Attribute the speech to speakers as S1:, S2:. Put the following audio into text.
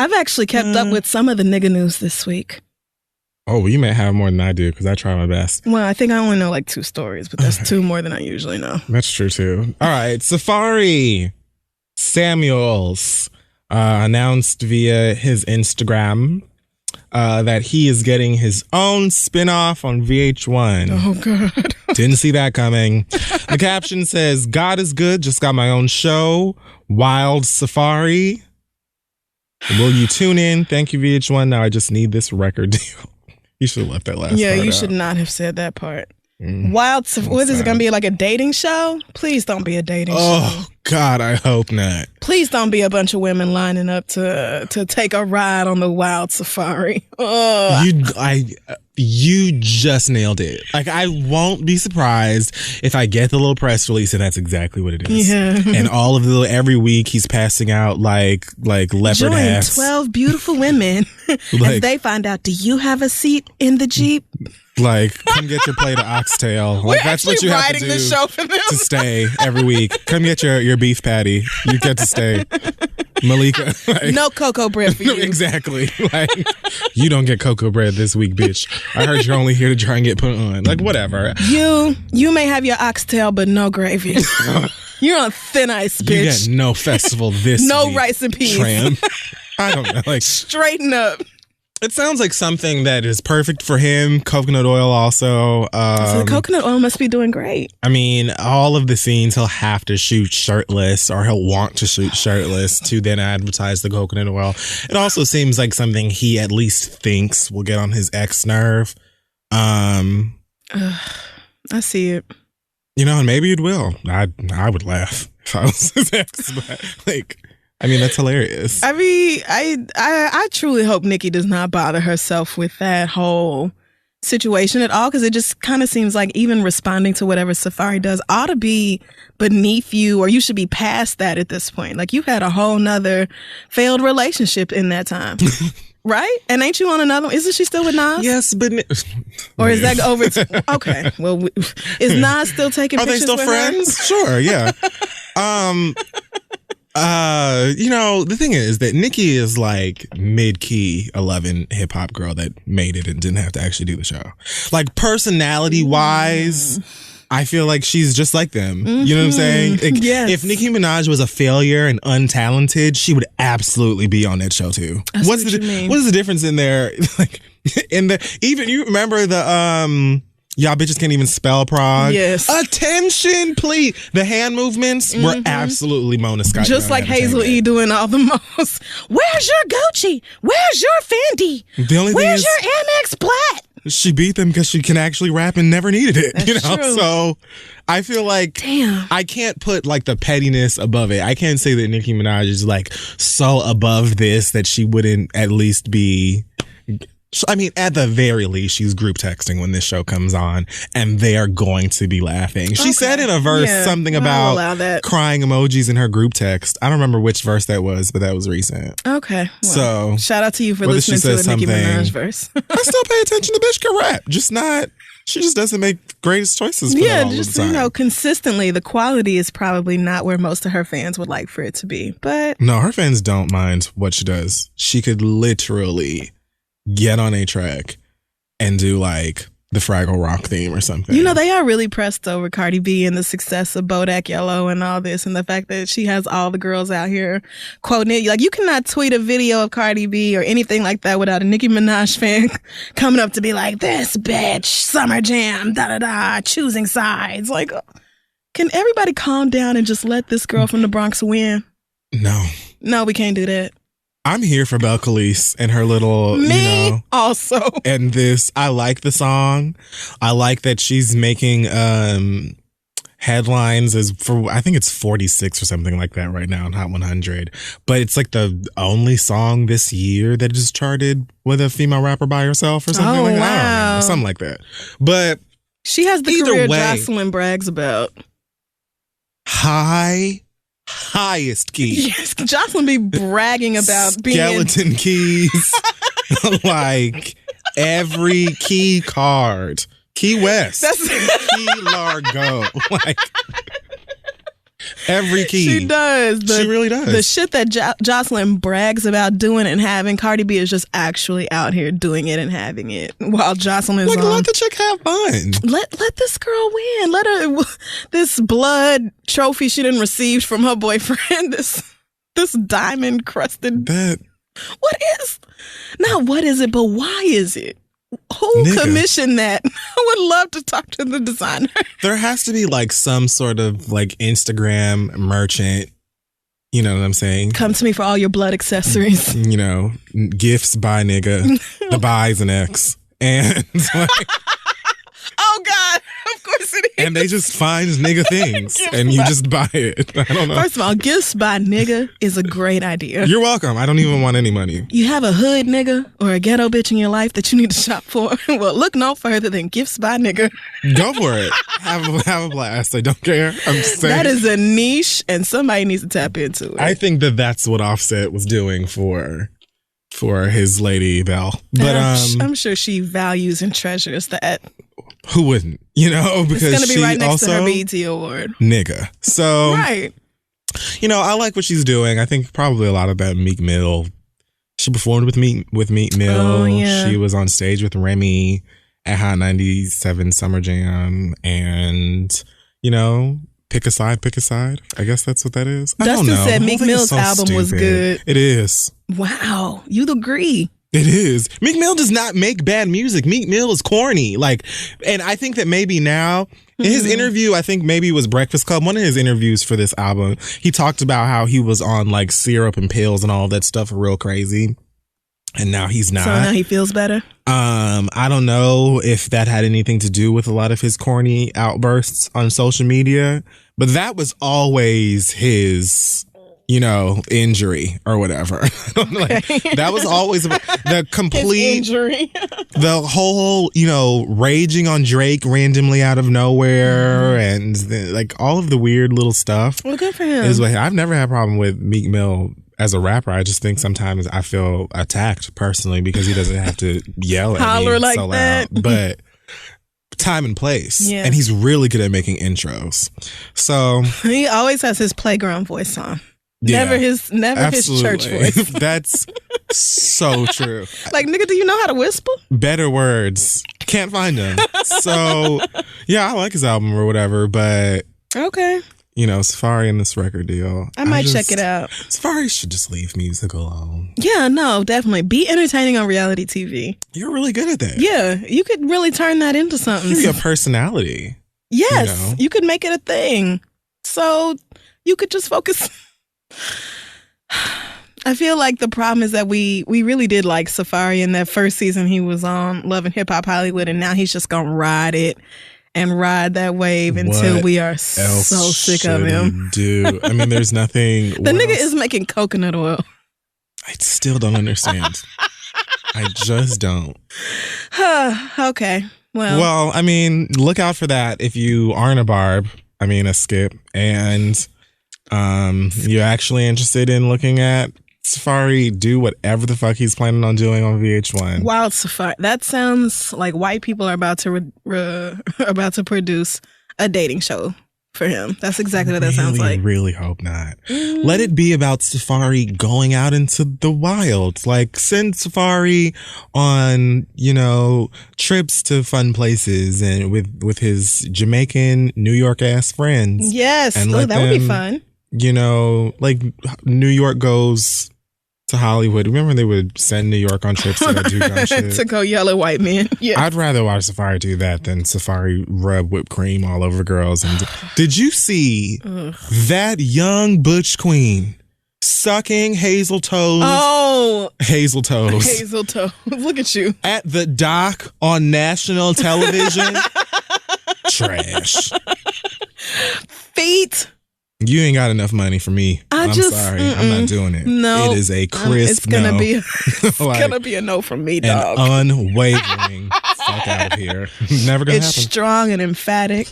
S1: I've actually kept up with some of the nigga news this week.
S2: Oh, well, you may have more than I do because I try my best.
S1: Well, I think I only know like 2 stories, but that's 2 more than I usually know.
S2: That's true, too. All right. Safari Samuels announced via his Instagram that he is getting his own spinoff on VH1.
S1: Oh, God.
S2: Didn't see that coming. The caption says, God is good. Just got my own show. Wild Safari. Will you tune in? Thank you, VH1. Now I just need this record deal. You should have left that last part
S1: Yeah, you
S2: out.
S1: should not have said that part. Wild Safari. What is it going to be, like a dating show? Please don't be a dating show.
S2: Oh, God, I hope not.
S1: Please don't be a bunch of women lining up to take a ride on the Wild Safari.
S2: You just nailed it. Like, I won't be surprised if I get the little press release and that's exactly what it is.
S1: Yeah.
S2: And all of every week he's passing out like leopard
S1: Join
S2: hats.
S1: 12 beautiful women as they find out, do you have a seat in the Jeep?
S2: Like, come get your plate of oxtail. Like, that's what you have to do
S1: the show for them.
S2: to stay every week. Come get your beef patty. You get to stay. Malika. Like,
S1: no cocoa bread for you.
S2: Exactly. Like, you don't get cocoa bread this week, bitch. I heard you're only here to try and get put on. Like, whatever.
S1: You may have your oxtail, but no gravy. You're on thin ice, bitch.
S2: You get no festival this
S1: no
S2: week.
S1: Rice and peas.
S2: Tram. I don't know. Like,
S1: straighten up.
S2: It sounds like something that is perfect for him. Coconut oil also.
S1: So the coconut oil must be doing great.
S2: I mean, all of the scenes he'll have to shoot shirtless, or he'll want to shoot shirtless to then advertise the coconut oil. It also seems like something he at least thinks will get on his ex nerve.
S1: I see it.
S2: You know, and maybe it will. I would laugh if I was his ex, but like, I mean, that's hilarious.
S1: I mean, I truly hope Nicki does not bother herself with that whole situation at all, because it just kind of seems like even responding to whatever Safari does ought to be beneath you, or you should be past that at this point. Like, you had a whole nother failed relationship in that time. Right? And ain't you on another one? Isn't she still with Nas?
S2: Yes, but...
S1: Or is that over? Okay. Well, is Nas still taking pictures with her?
S2: Are they still friends? Sure, yeah. You know, the thing is that Nicki is like mid-key 11 hip-hop girl that made it and didn't have to actually do the show. Like, personality-wise, I feel like she's just like them. You know what I'm saying? Like,
S1: yes.
S2: If Nicki Minaj was a failure and untalented, she would absolutely be on that show too. What is the difference in there? Like, even you remember the y'all bitches can't even spell Prague.
S1: Yes.
S2: Attention, please. The hand movements were absolutely Mona Scott.
S1: Just like Hazel E doing all the most. Where's your Gucci? Where's your Fendi? Where's your Amex Black?
S2: She beat them because she can actually rap and never needed it.
S1: That's true.
S2: So I feel like I can't put like the pettiness above it. I can't say that Nicki Minaj is like so above this that she wouldn't at least be. I mean, at the very least, she's group texting when this show comes on, and they are going to be laughing. She said in a verse something about crying emojis in her group text. I don't remember which verse that was, but that was recent.
S1: Okay. Well,
S2: so
S1: shout out to you for listening to the Nicki Minaj verse.
S2: I still pay attention. The bitch can rap, just not. She just doesn't make greatest choices for all the time.
S1: You know, consistently, the quality is probably not where most of her fans would like for it to be. But
S2: no, her fans don't mind what she does. She could literally get on a track and do like the Fraggle Rock theme or something.
S1: You know, they are really pressed over Cardi B and the success of Bodak Yellow and all this, and the fact that she has all the girls out here quoting it. Like, you cannot tweet a video of Cardi B or anything like that without a Nicki Minaj fan coming up to be like, this bitch, Summer Jam, da-da-da, choosing sides. Like, can everybody calm down and just let this girl from the Bronx win? No, we can't do that.
S2: I'm here for Belle Khalees and her little,
S1: also.
S2: And this, I like the song. I like that she's making headlines as for, I think it's 46 or something like that right now on Hot 100. But it's like the only song this year that is charted with a female rapper by herself or something like that. I don't remember, something like that. But
S1: she has the career Jocelyn brags about.
S2: Highest key.
S1: Yes, Jocelyn be bragging about being
S2: skeleton keys. Like every key card. Key West. Key Largo. Like Every key.
S1: She does.
S2: She really does.
S1: The shit that Jocelyn brags about doing and having, Cardi B is just actually out here doing it and having it. While Jocelyn's
S2: like, let the chick have fun.
S1: Let this girl win. Let her, this blood trophy she didn't receive from her boyfriend, this diamond crusted. What is? Not what is it, but why is it? Who commissioned that? I would love to talk to the designer.
S2: There has to be like some sort of like Instagram merchant. You know what I'm saying?
S1: Come to me for all your blood accessories.
S2: You know, gifts by nigga. The buys an X. And like,
S1: oh God, of course it is.
S2: And they just find nigga things and you just buy it. I don't know.
S1: First of all, gifts by nigga is a great idea.
S2: You're welcome. I don't even want any money.
S1: You have a hood nigga or a ghetto bitch in your life that you need to shop for. Well, look no further than gifts by nigga.
S2: Go for it. Have a blast. I don't care. I'm just saying.
S1: That is a niche and somebody needs to tap into it.
S2: I think that's what Offset was doing for his lady Belle. But
S1: I'm sure she values and treasures that.
S2: Who wouldn't? You know, because
S1: it's gonna be right next
S2: also,
S1: to her BET award.
S2: Nigga. So
S1: right.
S2: You know, I like what she's doing. I think probably a lot of that Meek Mill. She performed with Meek Mill.
S1: Oh, yeah.
S2: She was on stage with Remy at Hot 97 Summer Jam, and you know, pick a side. I guess that's what that is. I don't know.
S1: Dustin said Meek Mill's album was good.
S2: It is.
S1: Wow, you'd agree.
S2: It is. Meek Mill does not make bad music. Meek Mill is corny. Like, and I think that maybe now, in his interview, I think maybe it was Breakfast Club, one of his interviews for this album, he talked about how he was on like syrup and pills and all that stuff real crazy. And now he's not.
S1: So now he feels better?
S2: I don't know if that had anything to do with a lot of his corny outbursts on social media, but that was always his, you know, injury or whatever. Like, that was always the complete
S1: his injury.
S2: The whole, you know, raging on Drake randomly out of nowhere and like all of the weird little stuff.
S1: Well, good for him.
S2: I've never had a problem with Meek Mill as a rapper. I just think sometimes I feel attacked personally because he doesn't have to yell at
S1: holler
S2: me
S1: like
S2: so
S1: that.
S2: loud. But time and place.
S1: Yeah.
S2: And he's really good at making intros. So
S1: he always has his playground voice on.
S2: Yeah,
S1: never his church voice.
S2: That's so true.
S1: Like, nigga, do you know how to whisper?
S2: Better words. Can't find them. So yeah, I like his album or whatever, but
S1: okay.
S2: You know, Safari and this record deal.
S1: I might check it out.
S2: Safari should just leave music alone.
S1: Yeah, no, definitely. Be entertaining on reality TV.
S2: You're really good at that.
S1: Yeah, you could really turn that into something.
S2: Give you a personality.
S1: Yes, you could make it a thing. So you could just focus. I feel like the problem is that we really did like Safari in that first season he was on Love and Hip Hop Hollywood, and now he's just gonna ride it and ride that wave until we are so sick of him.
S2: I mean, there's nothing.
S1: The nigga is making coconut oil.
S2: I still don't understand. I just don't.
S1: Okay.
S2: Well, I mean, look out for that if you aren't a Skip, and you're actually interested in looking at Safari do whatever the fuck he's planning on doing on VH1.
S1: Wild Safari. That sounds like white people are about to about to produce a dating show for him. That's exactly what that sounds like.
S2: Really hope not. Let it be about Safari going out into the wild. Like, send Safari on, you know, trips to fun places and with his Jamaican, New York ass friends.
S1: Yes.
S2: And
S1: that would be fun.
S2: You know, like New York goes to Hollywood. Remember they would send New York on trips to go do dumb shit?
S1: To go yell at white men. Yeah.
S2: I'd rather watch Safari do that than Safari rub whipped cream all over girls. And did you see that young butch queen sucking Hazel Toes?
S1: Oh,
S2: Hazel Toes.
S1: Hazel Toes. Look at you.
S2: At the dock on national television. Trash.
S1: Feet.
S2: You ain't got enough money for me. I'm sorry. I'm not doing it.
S1: No.
S2: It is a crisp
S1: it's gonna
S2: no.
S1: It's
S2: like,
S1: gonna be a no from me, dog.
S2: An unwavering fuck out of here. Never gonna happen.
S1: It's strong and emphatic.